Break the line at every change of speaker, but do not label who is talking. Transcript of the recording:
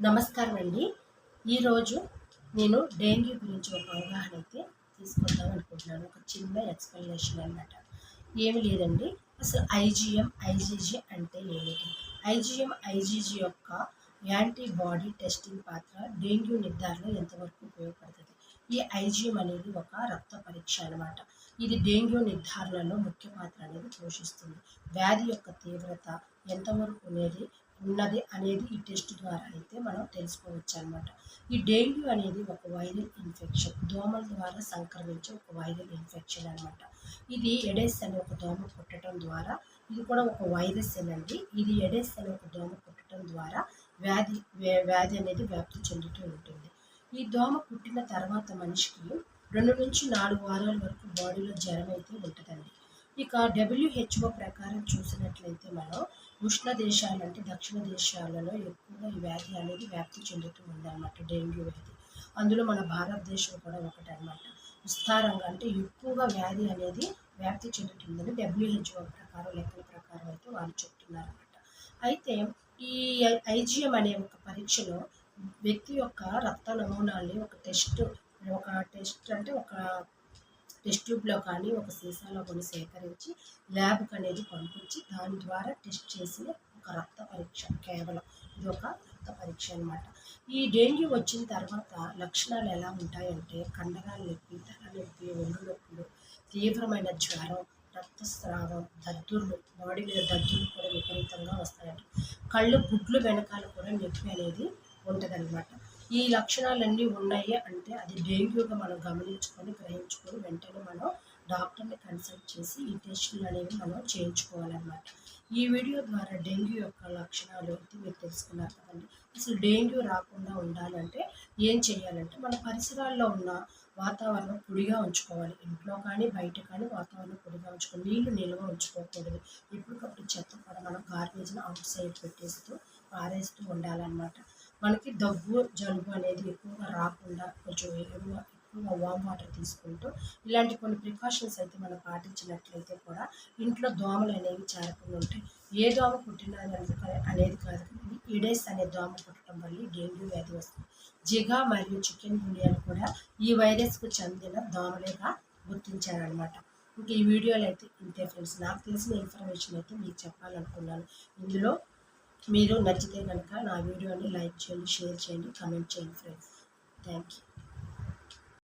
నమస్కారం అండి. ఈరోజు నేను డెంగ్యూ గురించి ఒక అవగాహన అయితే తీసుకొద్దాం అనుకుంటున్నాను. ఒక చిన్న ఎక్స్‌ప్లనేషన్ అనమాట. ఏమి లేదండి. అసలు ఐజీఎం, ఐజీజీ అంటే ఏమిటి? ఐజీఎం, ఐజీజీ యొక్క యాంటీబాడీ టెస్టింగ్ పాత్ర డెంగ్యూ నిర్ధారణలో ఎంతవరకు ఉపయోగపడుతుంది? ఈ ఐజీఎం అనేది ఒక రక్త పరీక్ష అనమాట. ఇది డెంగ్యూ నిర్ధారణలో ముఖ్య పాత్ర అనేది పోషిస్తుంది. వ్యాధి యొక్క తీవ్రత ఎంతవరకు ఉన్నది అనేది ఈ టెస్ట్ ద్వారా అయితే మనం తెలుసుకోవచ్చు అనమాట. ఈ డెంగ్యూ అనేది ఒక వైరల్ ఇన్ఫెక్షన్, దోమల ద్వారా సంక్రమించే ఒక వైరల్ ఇన్ఫెక్షన్ అనమాట. ఇది ఎడెస్ అనే ఒక దోమ కుట్టడం ద్వారా, ఇది కూడా ఒక వైరస్ ఏనండి. ఇది ఎడెస్ అనే ఒక దోమ కుట్టడం ద్వారా వ్యాధి అనేది వ్యాప్తి చెందుతూ ఉంటుంది. ఈ దోమ కుట్టిన తర్వాత మనిషికి 2 నుంచి 4 వారాల వరకు బాడీలో జ్వరం అయితే ఉంటుందండి. ఇక డబ్ల్యూహెచ్ఓ ప్రకారం చూసినట్లయితే మనం ఉష్ణ దేశాలు అంటే దక్షిణ దేశాలలో ఎక్కువగా ఈ వ్యాధి అనేది వ్యాప్తి చెందుతూ ఉందన్నమాట, డెంగ్యూ వ్యాధి. అందులో మన భారతదేశం కూడా ఒకటనమాట. విస్తారంగా అంటే ఎక్కువగా వ్యాధి అనేది వ్యాప్తి చెందుతుందని డబ్ల్యూహెచ్ఓ ప్రకారం, లెక్కల ప్రకారం అయితే వాళ్ళు చెప్తున్నారన్నమాట. అయితే ఈ ఐజీఎం అనే ఒక పరీక్షలో వ్యక్తి యొక్క రక్త నమూనాల్ని ఒక టెస్ట్ అంటే ఒక టెస్ట్ ట్యూబ్లో కానీ ఒక సీసాలో కొన్ని సేకరించి ల్యాబ్కి అనేది పంపించి దాని ద్వారా టెస్ట్ చేసిన ఒక రక్త పరీక్ష కేవలం. ఇది ఒక రక్త పరీక్ష అనమాట. ఈ డెంగ్యూ వచ్చిన తర్వాత లక్షణాలు ఎలా ఉంటాయంటే కండరాల నొప్పి, తల నొప్పి, ఒళ్ళు నొప్పులు, తీవ్రమైన జ్వరం, రక్తస్రావం, దద్దుర్లు, బాడీ మీద దద్దుర్లు కూడా విపరీతంగా వస్తాయంట. కళ్ళు గుడ్లు వెనకాల కూడా నొప్పి అనేది ఉంటుందన్నమాట. ఈ లక్షణాలన్నీ ఉన్నాయి అంటే అది డెంగ్యూగా మనం గమనించుకొని, గ్రహించుకొని వెంటనే మనం డాక్టర్ని కన్సల్ట్ చేసి ఈ టెస్టులు అనేవి మనం చేయించుకోవాలన్నమాట. ఈ వీడియో ద్వారా డెంగ్యూ యొక్క లక్షణాలు అయితే మీరు తెలుసుకున్నారు కదండి. అసలు డెంగ్యూ రాకుండా ఉండాలంటే ఏం చేయాలంటే మన పరిసరాల్లో ఉన్న వాతావరణం పొడిగా ఉంచుకోవాలి. ఇంట్లో కానీ బయట కానీ వాతావరణం పొడిగా ఉంచుకోవాలి. నీళ్లు నిల్వ ఉంచుకోకూడదు. ఎప్పటికప్పుడు చెత్త కూడా మనం గార్బేజ్ని అవుట్ సైడ్ పెట్టేస్తూ పారేస్తూ ఉండాలన్నమాట. మనకి దగ్గు, జలుబు అనేది ఎక్కువగా రాకుండా కొంచెం ఎక్కువగా వామ్ వాటర్ తీసుకుంటూ ఇలాంటి కొన్ని ప్రికాషన్స్ అయితే మనం పాటించినట్లయితే కూడా ఇంట్లో దోమలు అనేవి చేరకుండా ఉంటాయి. ఏ దోమ కుట్టినా అనేది కాదు, ఈడెస్ అనే దోమ కుట్టడం వల్ల డెంగ్యూ వ్యాధి వస్తుంది. జిగా మరియు చికెన్ గున్యాలు కూడా ఈ వైరస్కు చెందిన దోమలేగా గుర్తించారనమాట. ఇంక ఈ వీడియోలో అయితే ఇంతే ఫ్రెండ్స్. నాకు తెలిసిన ఇన్ఫర్మేషన్ అయితే మీకు చెప్పాలనుకున్నాను. ఇందులో మీరు నచ్చితే కనుక నా వీడియోని లైక్ చేయండి, షేర్ చేయండి, కామెంట్ చేయండి ఫ్రెండ్స్. Thank you.